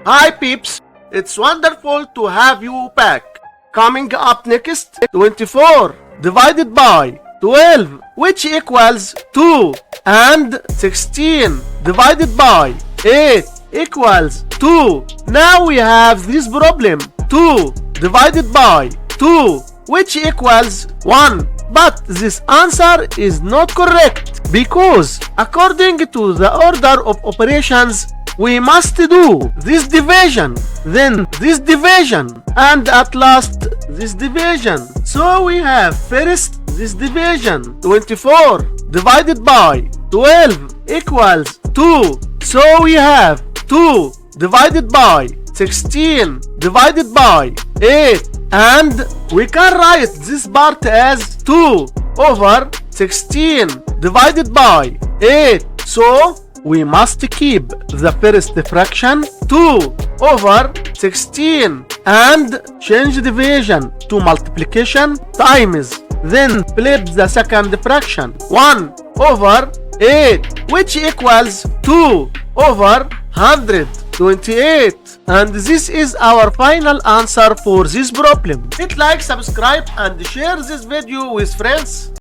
Hi peeps, it's wonderful to have you back. Coming up next, 24 divided by 12, which equals 2, and 16 divided by 8 equals 2. Now we have this problem, 2 divided by 2, which equals 1. But this answer is not correct because according to the order of operations, we must do this division, then this division, and at last this division. So we have first this division, 24 divided by 12 equals 2. So we have 2 divided by 16 divided by 8, and we can write this part as 2 over 16 divided by 8. So we must keep the first fraction 2 over 16 and change division to multiplication times, then flip the second fraction 1 over 8, which equals 2 over 128. And this is our final answer for this problem. Hit like, subscribe and share this video with friends.